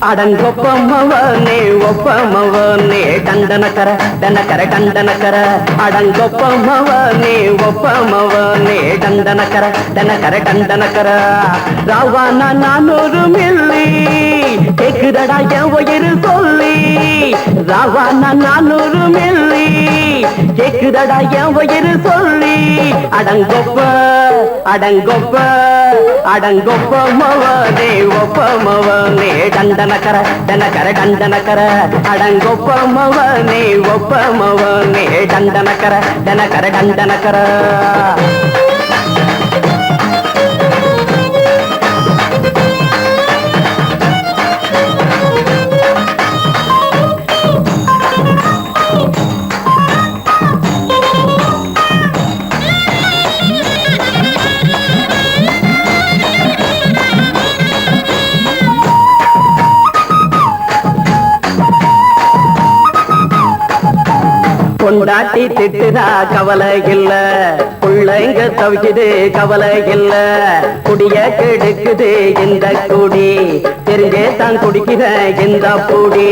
அடங்கொப்பமவனே ஒப்பமவனே டண்டனக்கர டனக்கர டண்டனக்கர அடங்கொப்பமவனே ஒப்பமவனே டண்டனக்கர டனக்கர டண்டனக்கர ராவானா 400 milli கேக்குதடா என் உயிர் சொல்லி ராவானா 400 milli கேக்குதடா என் உயிர் சொல்லி அடங்கொப்ப அடங்கொப்ப அடங்கொப்பமவனே ஒப்பமவனே டண்டனக்கர டனக்கர டண்டனக்கர அடங்கொப்பமவனே ஒப்பமவனே டண்டனக்கர டனக்கர டண்டனக்கர கொண்டாட்டி திட்டுதா கவலை இல்ல புள்ளைங்க தவிக்குது கவலை இல்ல குடிய கெடுக்குது இந்த குடி தெரிஞ்சே தான் குடிக்கிற இந்த பூடி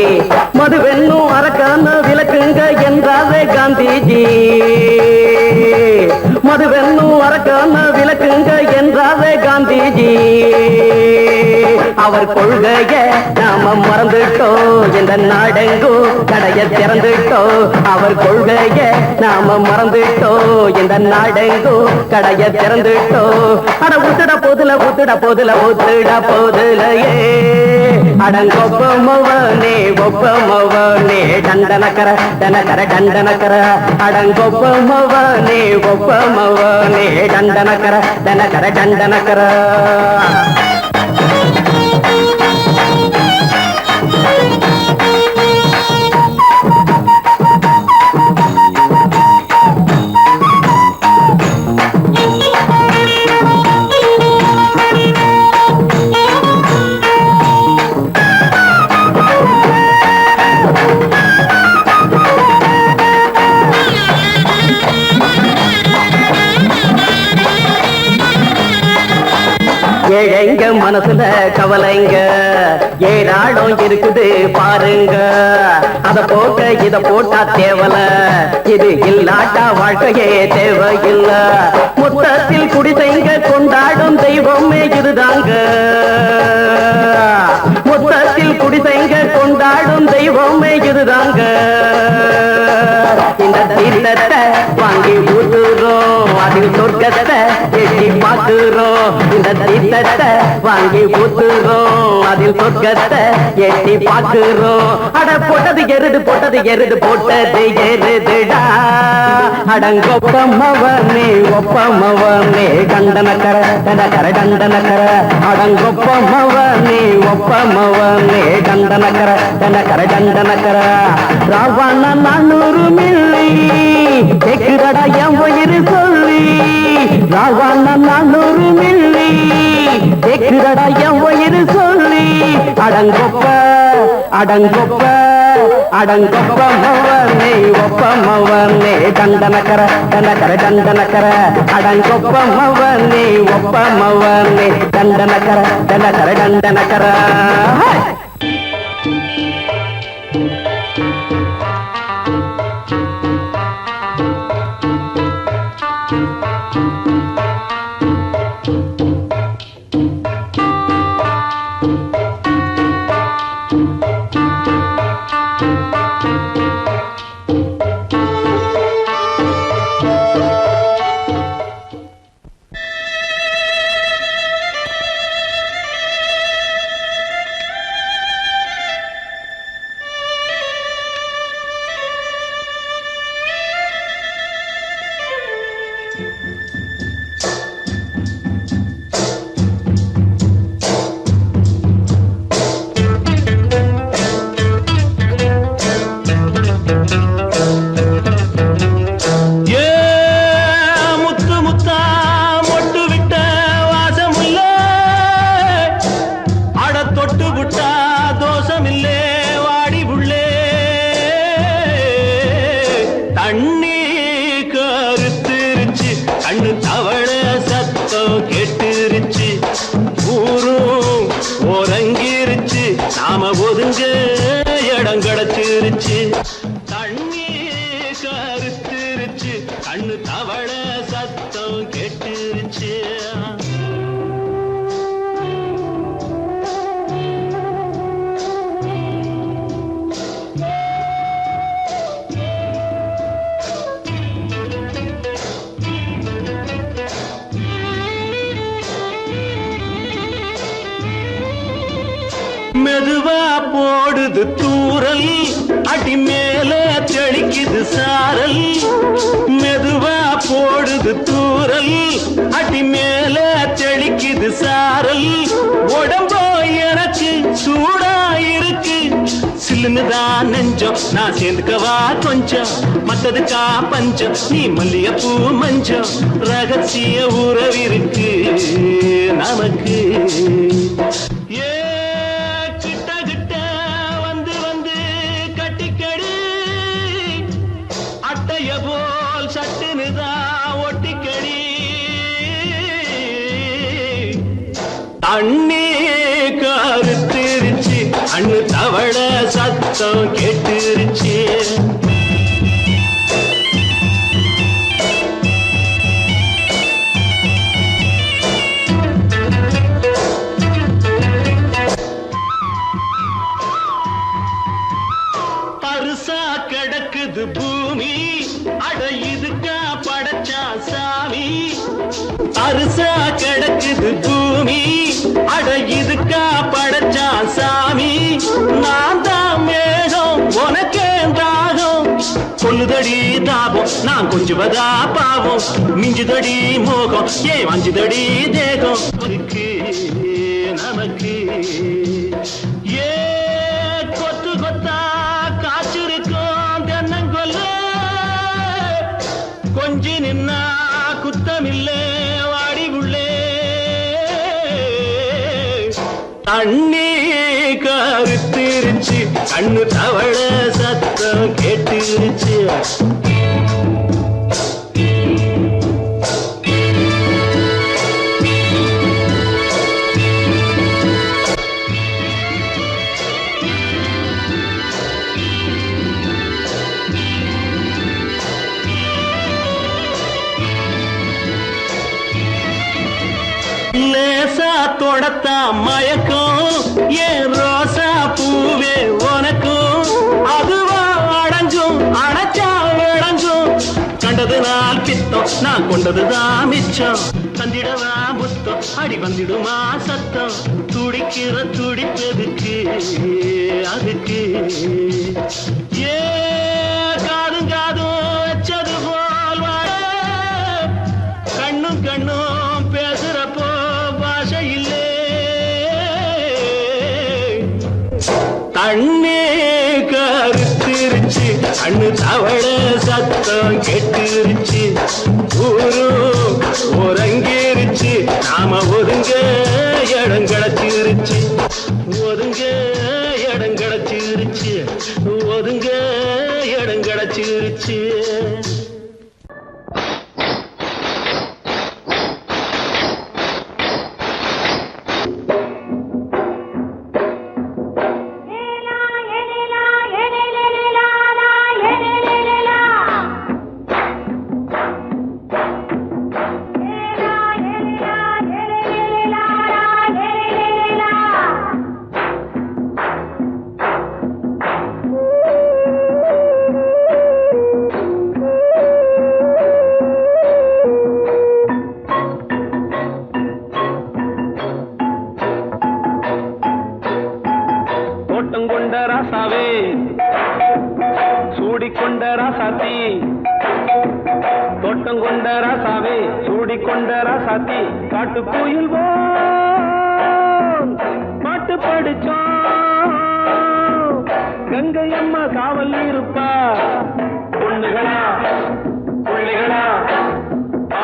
மதுவென்னும் அரக்கான விளக்குங்க என்றாவே காந்திஜி மதுவென்னும் அரக்கான விளக்குங்க என்றாவே காந்திஜி அவர் கொள்கைய நாம மறந்துட்டோம் இந்த நாடெங்கோ கடைய திறந்துட்டோம் அவர் கொள்கைய நாம மறந்துட்டோம் இந்த நாடெங்கோ கடைய திறந்துட்டோம் அட ஊத்துட போதுல ஊத்துட போதுல ஊத்துட போதுலையே அடங்கொப்பமவனே ஒப்பமவனே டண்டனக்கர டனக்கர டண்டனக்கர அடங்கொப்பமவனே ஒப்பமவனே டண்டனக்கர டனக்கர டண்டனக்கர ஏழைங்க மனசுல கவலைங்க ஏராளம் இருக்குது பாருங்க அத போட்ட இத போட்டா தேவல இது இல்லாட்டா வாழ்க்கையே தேவையில்ல மொத்தத்தில் குடிசைங்க கொண்டாடும் தெய்வமே இதுதாங்க மொத்தத்தில் குடிசைங்க கொண்டாடும் தெய்வமே இதுதாங்க இந்த தீர்த்தத்தை வாங்கி ஊத்துறோம் அதில் சொர்க்கத்தை எட்டி பார்க்கிறோம் இந்த தீர்த்தத்தை வாங்கி ஊத்துறோம் அதில் சொர்க்கத்தை எட்டி பார்க்கிறோம் அட போட்டது எருது போட்டது எருதுடா அடங்கொப்பமவனே ஒப்பமவனே டண்டனக்கர டனக்கர டண்டனக்கர அடங்கொப்பமவனே ஒப்பமவனே டண்டனக்கர டனக்கர டண்டனக்கர ராவானா 400 மில்லி கேக்குதடா என் உயிர் சொல்லி ராவானா 400 மில்லி கேக்குதடா என் உயிர் சொல்லி அடங்கொப்ப அடங்கொப்ப அடங்கொப்பமவனே ஒப்பமவனே டண்டனக்கர டனக்கர டண்டனக்கர அடங்கொப்பமவனே ஒப்பமவனே டண்டனக்கர டனக்கர டண்டனக்கர கேட்டுருச்சு ஊரும் ஓரங்கிருச்சு நாம தவள சத்தம் கேட்டுருச்சு. மெதுவா போடுது தூரல், அடி மேல தெளிக்குது சாரல். மெதுவா போடுது தூரல், அடி மேல தெளிக்குது சாரல். உடம்போ எனக்கு சூடா இருக்கு, சில்லுன்னுதான் நெஞ்சம், நான் சேர்ந்துக்கவா கொஞ்சம், மத்ததுக்கா பஞ்சம், நீ மல்லிகைப்பூ மஞ்சம். ரகசிய உறவிருக்கு நமக்கு. போல் சட்டுனுதான் ஒட்டிக்கடி. தண்ணி கருத்திருச்சு, அண்ணு தவள சத்தம் கேட்டுருச்சு. பருசா கிடக்குது பூமி, அட இதுக்கா படைச்சா சாமி. அரிசா கிடக்குது பூமி, அட இதுக்கா படைச்சா சாமி. நான் தான் மேகம் உனக்கே தாகம், கொல்லுதடி தாபம் நான் கொஞ்சுவதா பாவம். மிஞ்சுதடி மோகம் ஏன் வஞ்சுதடி தேகம் இருக்கு நமக்கு. ஏ கொத்து கொத்தா காய்ச்சிருக்கும் தென்னங்கொல்ல, கொஞ்சி நின்னா குத்தமில்லே வாடி உள்ளே. தண்ணி கருத்திருச்சு, கண்ணு தவள சத்தம் கேட்டுருச்சு. லேசா தொடத்தா மயக்கம், ஏன் ரோசா பூவே உனக்கும். அதுவா அடைஞ்சும் அடைச்சா விளைஞ்சும், கண்டது நாள் பித்தம் நான் கொண்டதுதான் மிச்சம். தந்திடவா புத்தம் அடி வந்திடுமா சத்தம், துடிக்கிற துடிப்பதுக்கு அதுக்கு. ஏ காதும் காதும் வச்சது போல் வாழ, கண்ணும் கண்ணும் பேசுறப்போ பாஷை இல்லே. தண்ணி கருத்திருச்சு, அண்ணு தவள சத்தம் கெட்டுருச்சு. ஊரு உறங்கிருச்சு, நாம ஒதுங்க இடம் கிடச்சிருச்சு. ஒதுங்க இடம் கிடச்சிருச்சு, ஒதுங்க இடம் கிடச்சிருச்சு. தோட்டங்கொண்ட ராசாவே சூடிக்கொண்ட ராசாத்தி, தோட்டங்கொண்ட ராசாவே சூடிக்கொண்ட ராசாத்தி. காட்டுக்குயில் பாட்டு படிச்சோம், கங்கை அம்மா காவல் இருப்பா. பொண்ணுகளா பிள்ளைகளா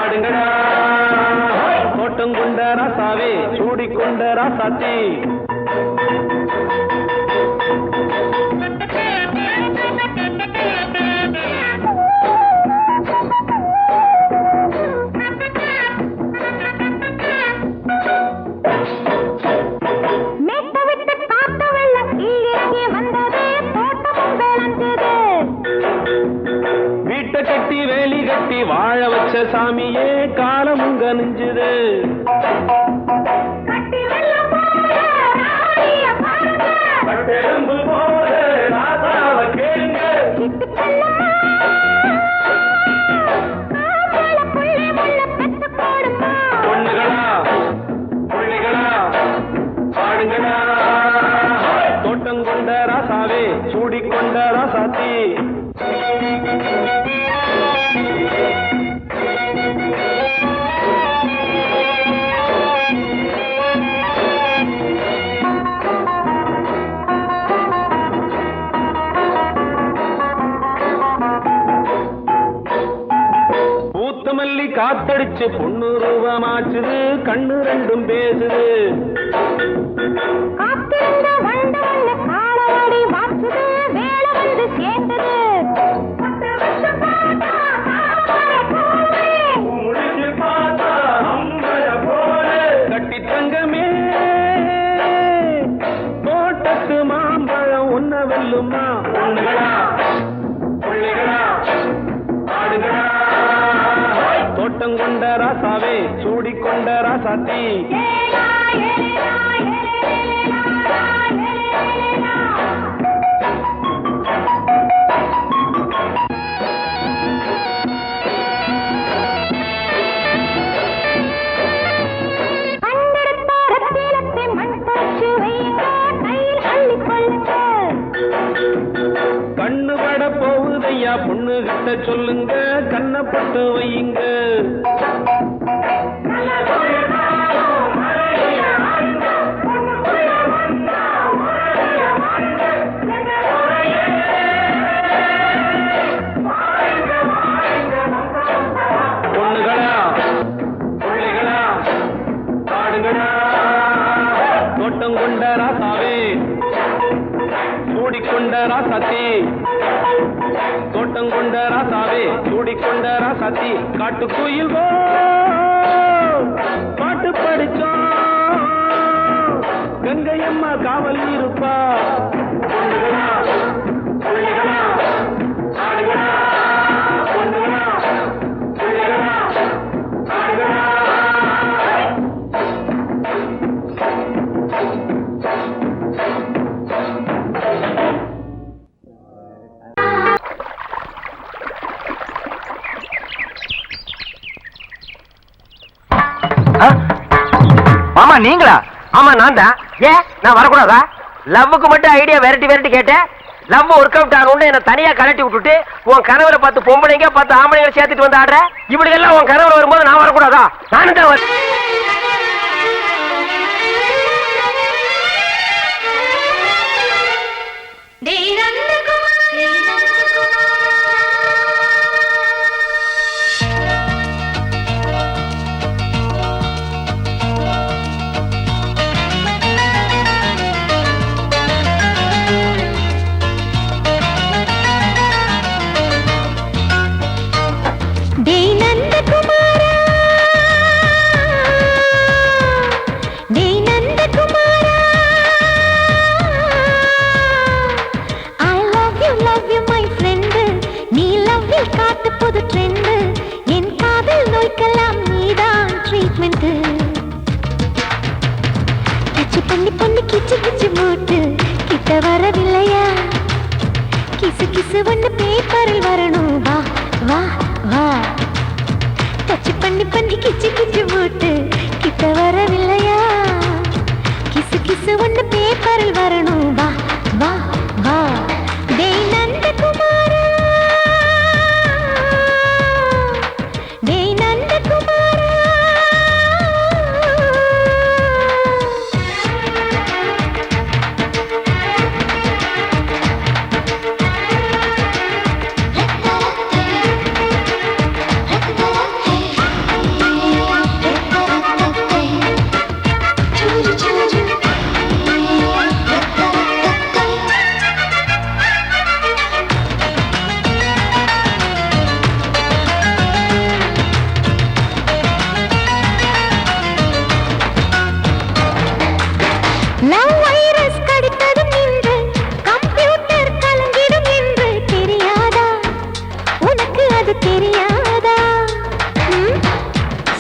ஆடுங்களா. தோட்டங்கொண்ட ராசாவே சூடிக்கொண்ட ராசாத்தி. வாழ வச்ச சாமியே காலமுங்க நெஞ்சுது தோட்டம் கொண்ட ராசாவே சூடிக்கொண்ட ராசாத்தி பூத்தமல்லி காத்தடிச்சு பொண்ணு ரூபமாச்சுது கண்ணு ரெண்டும் பேசுது கட்டி தங்கமே தோட்டத்து மாம்பழம் உன்ன வெல்லுமா பொண்ணுகளா பிள்ளைகளா ஆடுகளா தோட்டம் கொண்ட ராசாவே சூடிக்கொண்ட ராசாத்தி கண்ணு பட போகுதையா பொண்ணு கிட்ட சொல்லுங்க கண்ணப்பட்டு வையுங்க பொண்ணுகளா பிள்ளைகளா ஆடுகளா தோட்டம் கொண்ட ராசாவே சூடிக்கொண்ட ராசாத்தி தோட்டம் கொண்ட ராசாவே சூடிக்கொண்ட ராசாத்தி காட்டுக்குயில் பாட்டு படிச்சோம் கங்கையம்மா காவல் இருப்பா பொண்ணுகளா பிள்ளைகளா ஆடுகளா பொண்ணுகளா பிள்ளைகளா ஆடுகளா மாமா நீங்களா? ஆமா நான் தான். ஏன் நான் வரக்கூடாதா? லவ்வுக்கு மட்டும் ஐடியா வெரைட்டி கேட்டேன். லவ் ஒர்க் அவுட் ஆகணும்னு என்ன தனியா கலட்டி விட்டுட்டு உன் கனவுல பார்த்து பொம்பளைங்க பார்த்து ஆம்பளைங்க சேர்த்துட்டு வந்து ஆடுற. இப்படி எல்லாம் உன் கனவுல வரும்போது நான் வரக்கூடாதா? நானும் தான்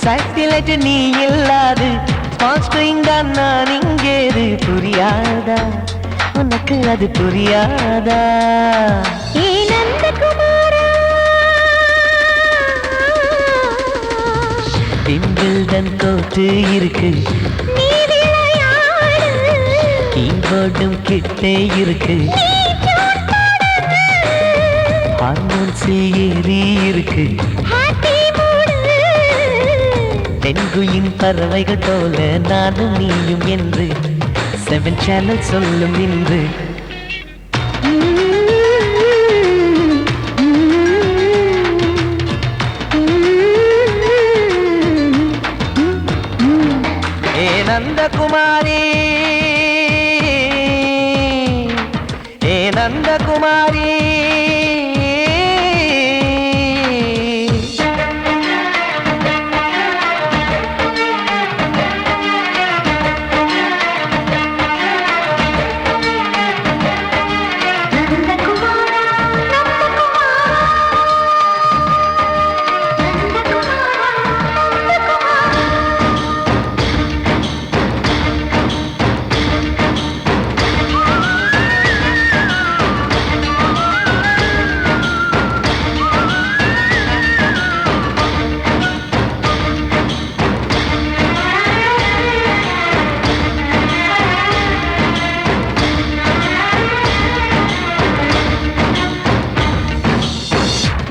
சாட்டிலைட் நீ இல்லாது ஸ்பான்ஸ்ட்ரிங் தான் நான் இங்கேது புரியாதா உனக்கு அது புரியாதா விம்பிள்டன் கோட்டு இருக்கு கீபோர்டும் கிட்டே இருக்கு ஹார்மோன்ஸில் ஏறி இருக்கு தென்குயின் பறவைகள் போல நானும் நீயும் என்று 7 சேனல் சொல்லும் இன்று ஏ நந்தகுமாரி ஏ நந்தகுமாரி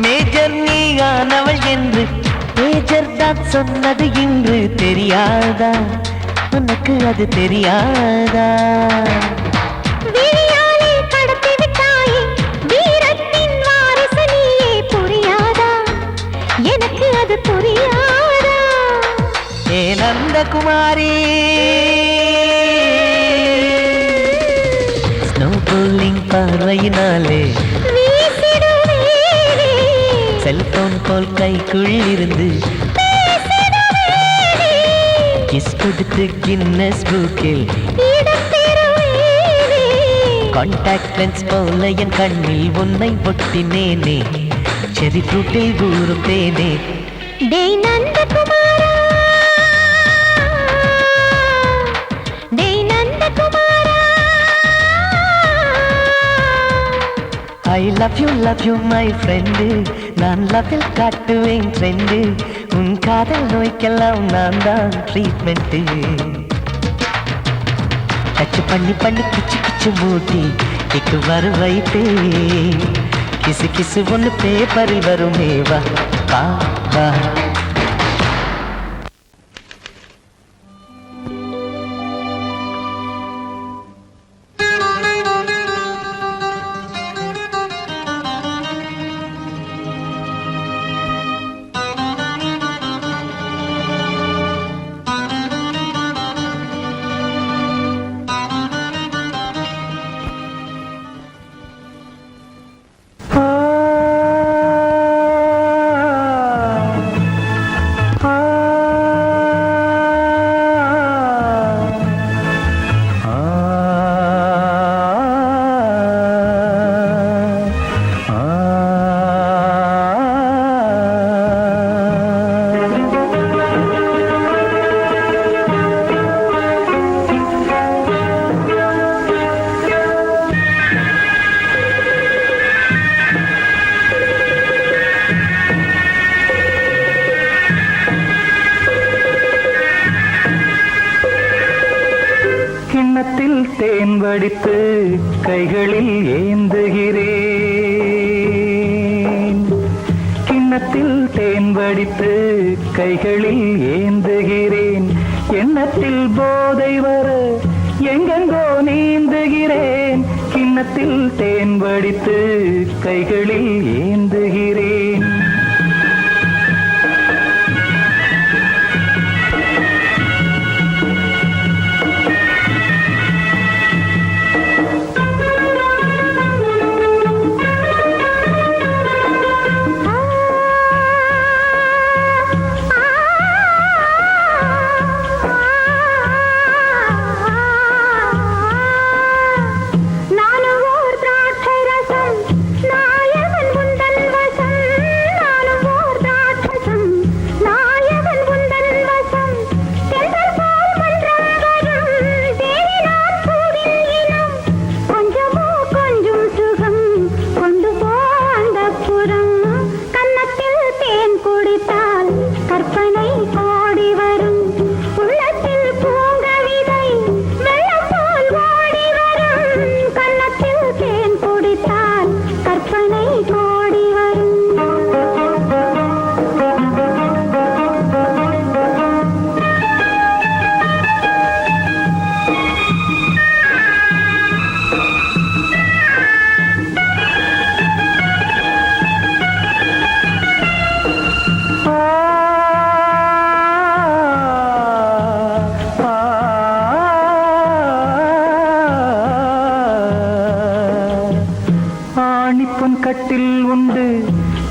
மேஜர் நீயானவள் என்று மேஜர் தான் சொன்னது இன்று தெரியாதா உனக்கு அது தெரியாதா எனக்கு அது புரியாதா ஏ நந்தகுமாரி ஸ்னோ போலிங் பார்வையினாலே செல்போன் போல் கைக்குள் இருந்து கிஸ் கொடுத்து கின்னஸ் புக்கில் கான்டாக்ட் லென்ஸ் போல என் கண்ணில் உன்னை ஒட்டினேனே செரி ஃப்ரூட்டில் ஊறும் தேனே டேய் நந்தகுமாரா டேய் நந்தகுமாரா I love you my friend நான் லவ்வில் காட்டுவேன் ட்ரெண்டு உன் காதல் நோய்க்கெல்லாம் நான் தான் ட்ரீட்மெண்ட்டு டச்சு பண்ணி பண்ணி கிச்சு கிச்சு மூட்டி கிக்கு வரு வைப்பே கிசு கிசு ஒன்று பேப்பரில் வருமே வா வா வா கிண்ணத்தில் தேன் வடித்து கைகளில் ஏந்துகிறேன் கிண்ணத்தில் தேன் வடித்து கைகளில் ஏந்துகிறேன் எண்ணத்தில் போதை வர எங்கெங்கோ நீந்துகிறேன் கிண்ணத்தில் தேன் வடித்து கைகளில் ஏந்துகிறேன் நானும் ஓர் திராட்சை ரசம் நாயகன் முந்தன் வசம் கிண்ணத்தில் உண்டு,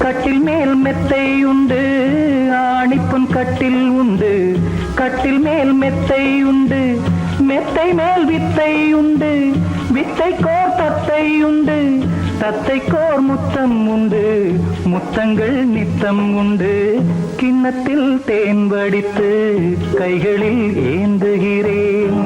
கட்டில் மேல் மெத்தை உண்டு. ஆணிப்பொன் கட்டில் உண்டு, கட்டில் மேல் மெத்தை உண்டு. மெத்தை மேல் வித்தை உண்டு, வித்தை கோர் தத்தை உண்டு. தத்தை கோர் முத்தம் உண்டு, முத்தங்கள் நித்தம் உண்டு. கிண்ணத்தில் தேன் வடித்து கைகளில் ஏந்துகிறேன்.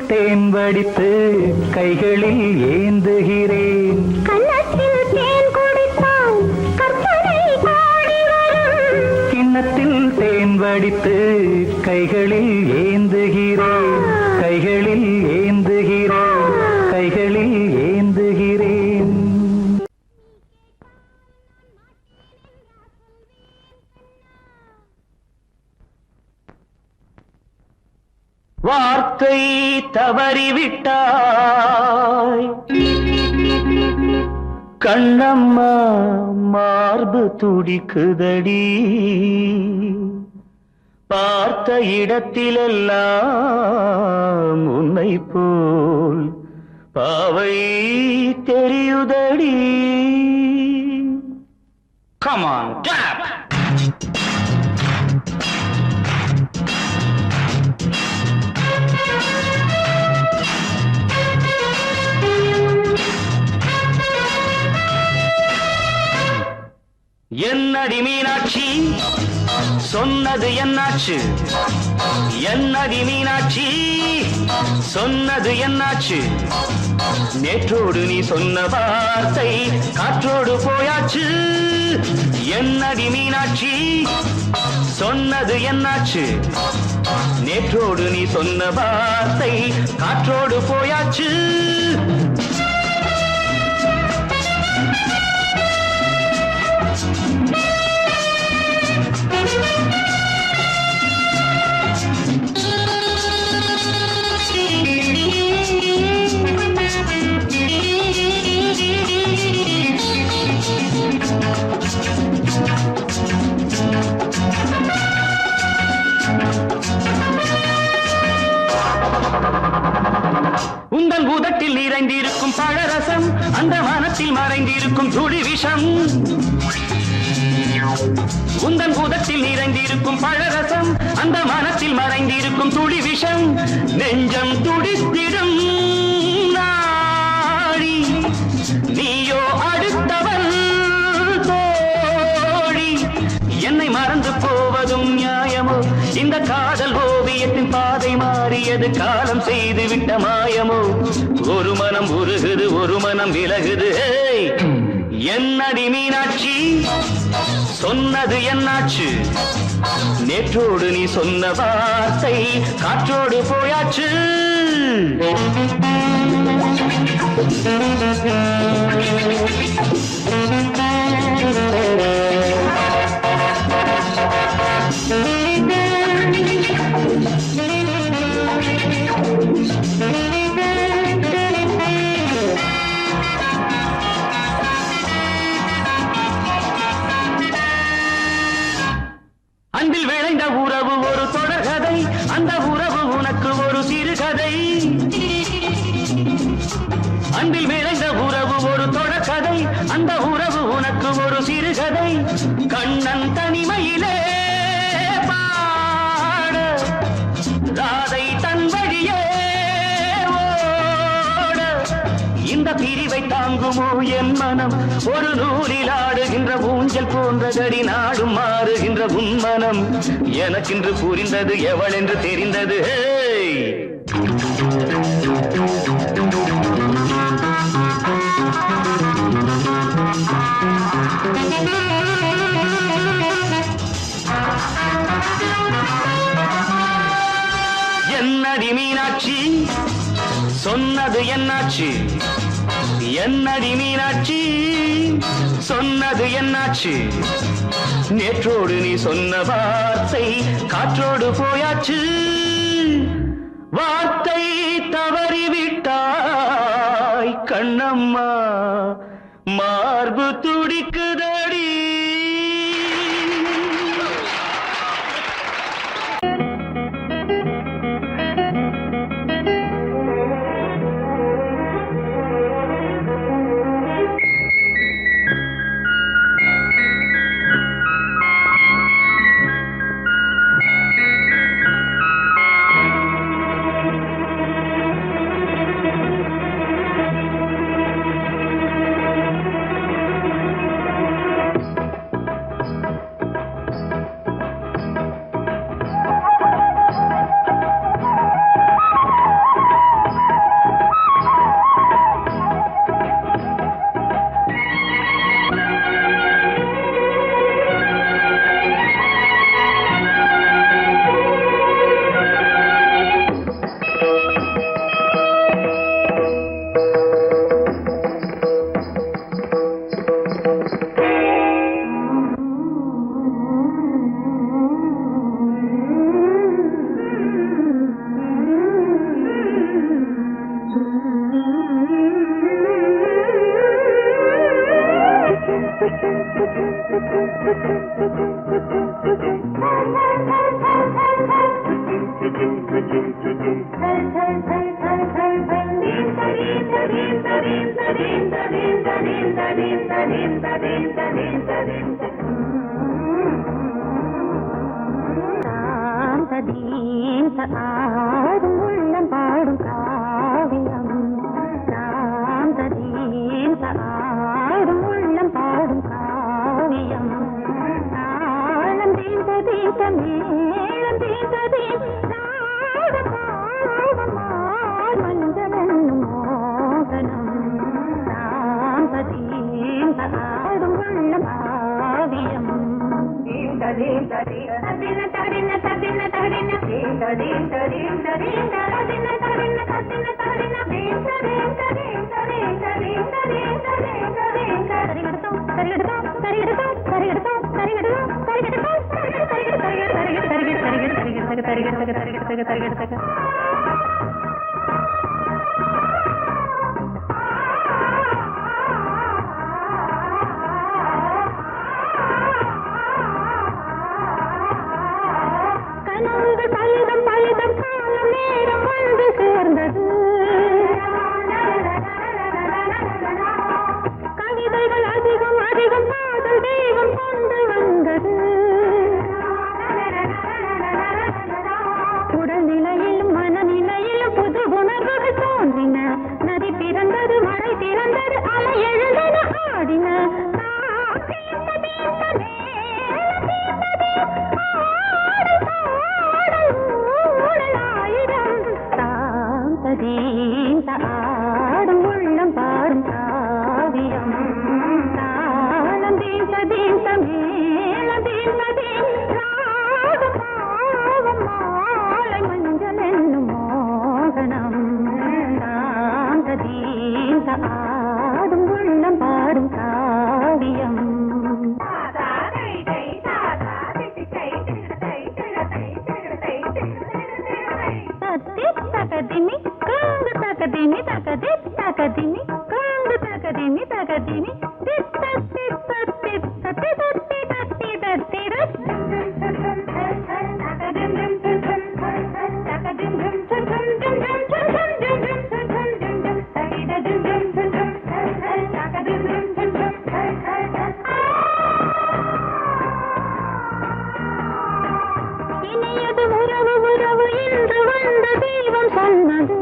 தேன் வடித்து கைகளில் ஏந்துகிறேன். கன்னத்தில் தேன் குடித்தால் கற்பனை பாடி வரும். கிண்ணத்தில் தேன் வடித்து கைகளில் ஏந்துகிறேன். கைகளில் ஏந்துகிறேன். கைகளில் ஏந்துகிறேன். வார்த்தை தவறிவிட்டாய் கண்ணம்மா, மார்பு துடிக்குதடி. பார்த்த இடத்திலெல்லாம் உன்னை போல் பாவை தெரியுதடி. Come on, tap! என்னடி மீனாட்சி சொன்னது என்னாச்சு? என்னடி மீனாட்சி சொன்னது என்னாச்சு? நேற்றோடு நீ சொன்ன வார்த்தை காற்றோடு போயாச்சு. என்னடி மீனாட்சி சொன்னது என்னாச்சு? நேற்றோடு நீ சொன்ன வார்த்தை காற்றோடு போயாச்சு. உந்தன் உதட்டில் நிறைந்திருக்கும் பழரசம், அந்த மனத்தில் மறைந்திருக்கும் துளி விஷம். உந்தன் உதட்டில் நிறைந்திருக்கும் பழரசம், அந்த மனத்தில் மறைந்திருக்கும் துளி விஷம். நெஞ்சம் துடித்திடும் நாடி, நீயோ அடுத்தவள் தோழி. என்னை மறந்து போவதும் நியாயமோ? இந்த காதல் ஓவியத்தின் பாதை மாறியது, காலம் செய்து விட்ட மாயமோ? ஒரு மனம் உருகுது, ஒரு மனம் விலகுது. என்னடி மீனாட்சி சொன்னது என்னாச்சு? நேற்றோடு நீ சொன்ன வார்த்தை காற்றோடு போயாச்சு. அன்பில் விளைந்த உறவு ஒரு தொடர்கதை, அந்த உறவு உனக்கு ஒரு சிறுகதை. அன்பில் விளைந்த உறவு ஒரு தொடர்கதை, அந்த உறவு உனக்கு ஒரு சிறுகதை. கண்ணன் தனிமையிலே பாட, ராதை தன் வழியே ஓட. இந்த பிரிவை தாங்குமோ என் மனம்? ஒரு நூலில் ஆடுகின்ற ஊஞ்சல் போன்றதடி, நாடும் மாறுகின்ற உன்மனம். எனக்கென்று புரிந்தது, எவள் என்று தெரிந்தது. என்னடி மீனாட்சி சொன்னது என்னாச்சு என்னடி மீனாட்சி சொன்னது என்னாச்சு நேற்றோடு நீ சொன்ன வார்த்தை காற்றோடு போயாச்சு வார்த்தை தவறிவிட்டாய் கண்ணம்மா மார்பு துடிக்குதடி ஆடும் உள்ளம் பாடும் காவியம் ஆடும் உள்ளம் பாடும் காவியம் தாளம் தீந்த தீந்த மேளம் தீந்த தீந்த மஞ்சளும் மோகனம் ஆடும் உள்ளம் காவியம் பலிதம் பலிதம் காலம் நேரம் வந்து சேர்ந்தது கவிதைகள் அதிகம் அதிகம் காதல் தெய்வம் கொண்டு வந்தது உடல்நிலையிலும் மனநிலையிலும் புது உணர்வுகள் தோன்றின நதி பிறந்தது மழை பிறந்தது அலை எழுந்தது ஆடின ஆடும் உள்ளம் பாடும் காவியம் தாளம் தீந்த தீந்த மேள தீந்த தீராடும் பாவம் மாலை மஞ்சள் என்னும் மோகனம் தாந்த தீந்த ஆடும் உள்ளம் பாடும் காவியம் தகதிமி காங்கு தகதிமி தகதி தகதிமி காங்கு தகதிமி தகதிமி தித்த தித்த தித்த தித்தி தத்தி தத்தி இனியது உறவு உறவு என்று வந்த தெய்வம் சொன்னது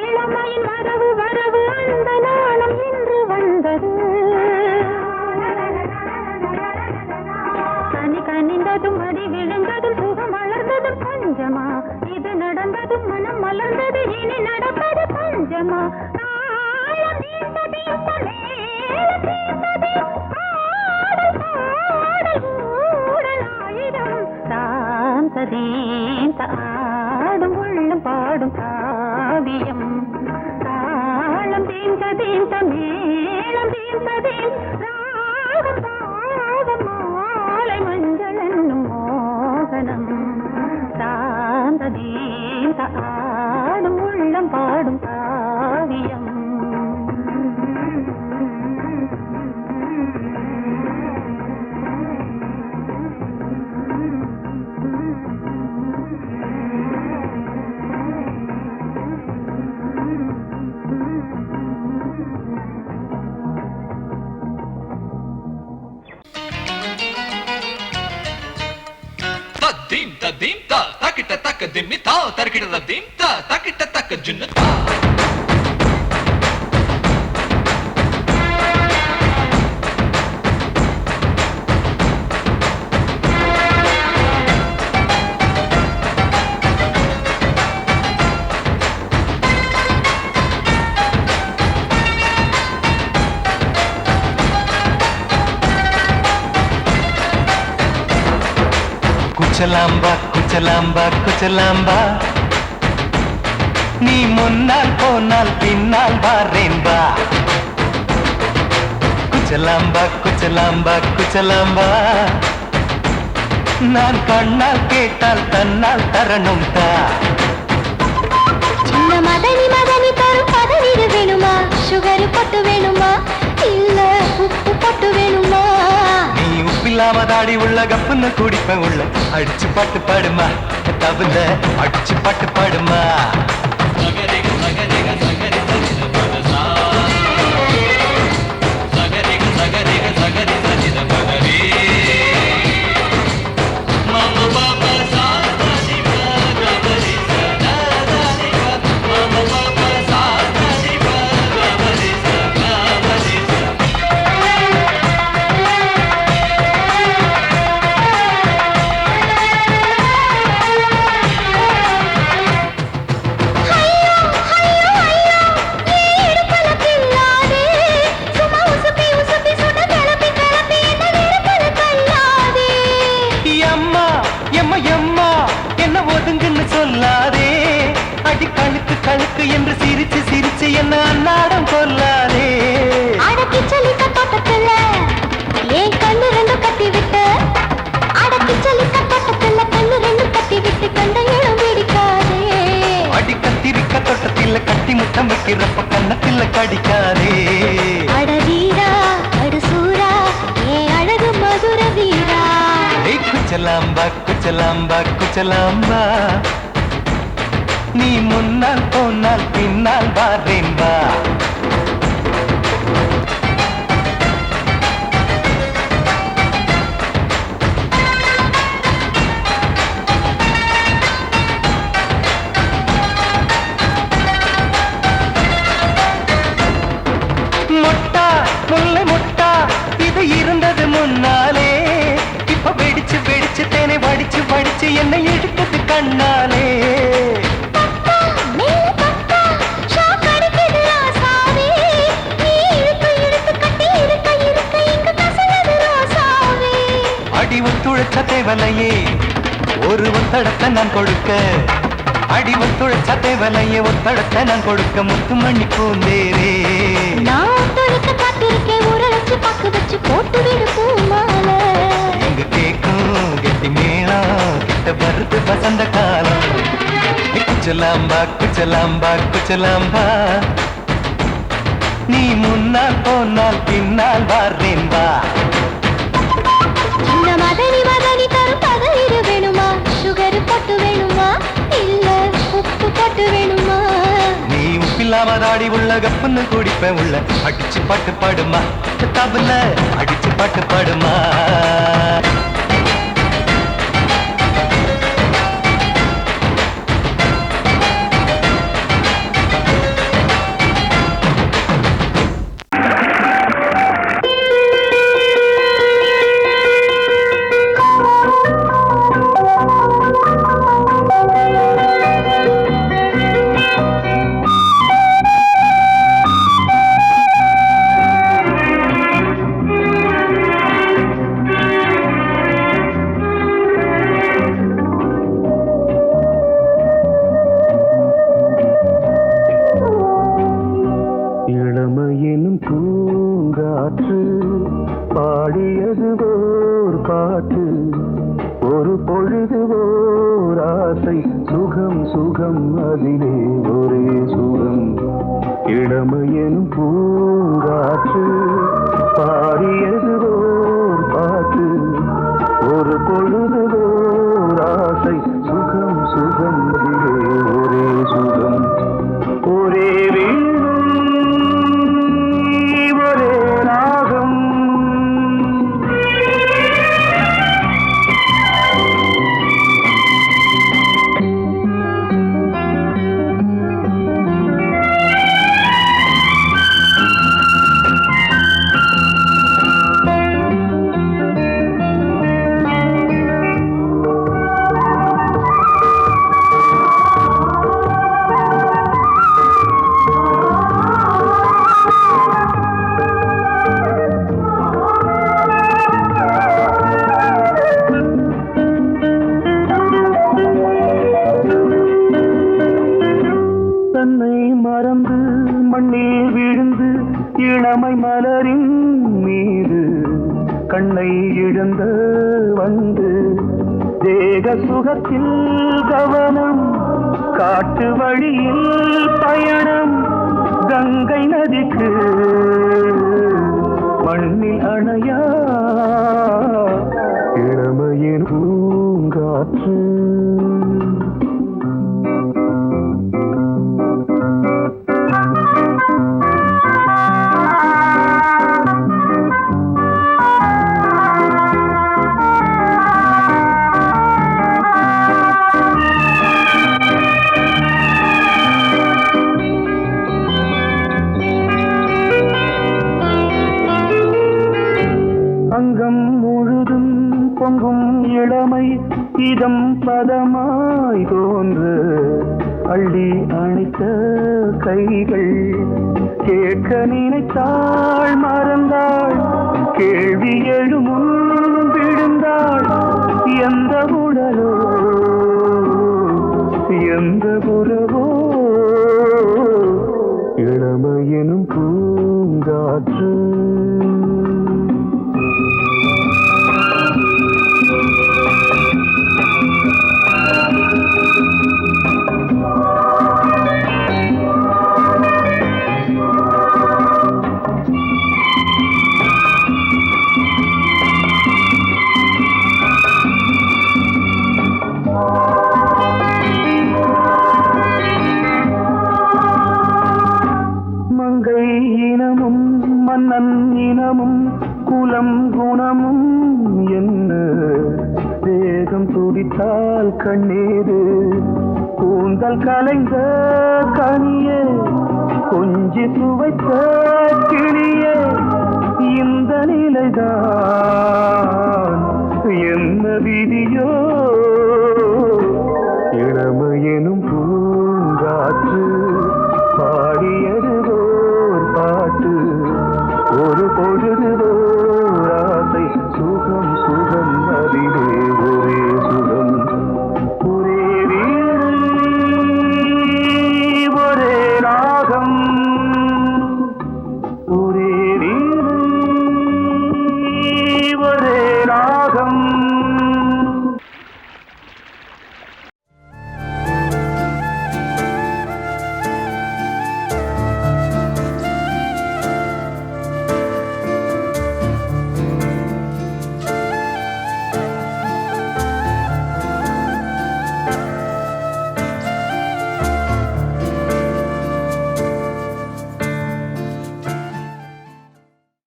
இளமையின் வரவு வரவு அந்த நாளம் இன்று வந்தது கனி கனிந்ததும் அடி விழுந்ததும் சுகம் வளர்ந்ததும் பஞ்சமா இது நடந்ததும் மனம் மலர்ந்தது இனி நடப்பது பஞ்சமா ஆடும் உள்ளம் பாடும் காவியம் தாளம் தீந்த தீந்த மேளம் தீந்த ராகம் பாதம் மாலை மஞ்சள் என்னும் மோகனம் சாந்த தீந்த ஆடும் உள்ளம் பாடும் காவியம் குச்சலாம்பா குச்சலாம்பா குச்சலாம்பா நீ முன்னால் போனால் பின்னால் வாரேன்பா குச்சலாம்பா குச்சலாம்பா குச்சலாம்பா நான் கண்ணால் கேட்டால் தன்னால் தரணும் தா சின்ன மதனி மதனி தரும் பதநீர் வேணுமா சுகர் பொட்டு வேணுமா இல்ல உப்பு பொட்டு வேணுமா நீ உப்பில்லாம தாடி உள்ள கப்புன்னு குடிப்ப உள்ள அடிச்சு பாட்டு பாடுமா தவிர அடிச்சு பாட்டு பாடுமா கழுக்கு என்று சிரிச்சு சிரிச்சு என்ன அன்னாடம் கொல்லாதே அடக்கி சலிக்க தோட்டத்துல ஏன் கண்ணு ரெண்டு கட்டி விட்டு அடக்கி சலிக்க தோட்டத்துல கண்ணு ரெண்டு கட்டி விட்டு கண்ட இடம் பிடிக்காதே அடி கத்திரிக்க தோட்டத்தில் கட்டி முத்தம் வைக்கிறப்ப கண்ணத்தில் கடிக்காதே அட வீரா அடு சூரா ஏன் அழகு மதுர வீரா குச்சலாம்பா குச்சலாம்பா குச்சலாம்பா நீ முன்னால் போனால் பின்னால் வாரேன்பா மொட்டா முல்லை மொட்டா இது இருந்தது முன்னாலே இப்ப வெடிச்சு வெடிச்சு தேனை வடிச்சு வடிச்சு என்னை எடுத்தது கண்ணாலே ஒத்துழைச்ச தேவலையே ஒரு ஒத்தடத்தை நான் கொடுக்க அடி ஒத்துழைச்ச தேவலையே ஒத்தடத்தை நான் கொடுக்க முத்துமணி பூந்தேரே நான் ஒத்துழைக்க காத்திருக்கேன் உரளைச்சு பக்கு வச்சு போட்டு விடு பூமாலை எங்க கேக்கும் கெட்டி மேளம் கிட்ட வருது வசந்த காலம் குச்சலாம்பா குச்சலாம்பா குச்சலாம்பா நீ முன்னால் போனால் பின்னால் வாரேன்பா சின்ன மதனி மதனி தரும் பதநீர் வேணுமா சுகர் பொட்டு வேணுமா இல்ல உப்பு பொட்டு வேணுமா நீ உப்பில்லாம தாடி உள்ள கப்புன்னு குடிப்ப உள்ள அடிச்சு பாட்டு பாடுமா தபல அடிச்சு பாட்டு பாடுமா இளமையெனும் பூங்காற்று பாடியது ஓர் பாட்டு ஒரு பொழுது ஓர் ஆசை சுகம் சுகம் அதிலே ஒரே சுகம் இளமையெனும் பூங்காற்று பாடியது ஓர் பாட்டு ஒரு பொழுது ஓர் ஆசை சுகம் சுகம் அதிலே ஒரே சுகம் ஒரே ஒரே ராகம் தன்னை மறந்து மண்ணில் விழுந்து இளமை மலரின் மீது கண்ணை இழந்த வந்து தேக சுகத்தில் கவனம் காட்டு வழியில் பயணம் கங்கை நதிக்கு மண்ணில் அணையா இளமையின் பூங்காற்று அங்கம் முழுதும் பொங்கும் இளமை இதம் பதமாய் தோன்று அள்ளி அணைத்த கைகள் கேட்க நினைத்தாள் மறந்தாள் கேள்வி எழுமுன் விழுந்தாள் எந்த உடலோ எந்த புறவோ இளமையெனும் பூங்காற்று மங்கை இனமும் மன்னன் இனமும் குலம் குணமும் என்ன வேகம் துடித்தால் கண்ணீரு கூந்தல் கலைந்த கனியே கொஞ்சி சுவைத்த கிளியே இந்த நிலைதான் என்ன விதி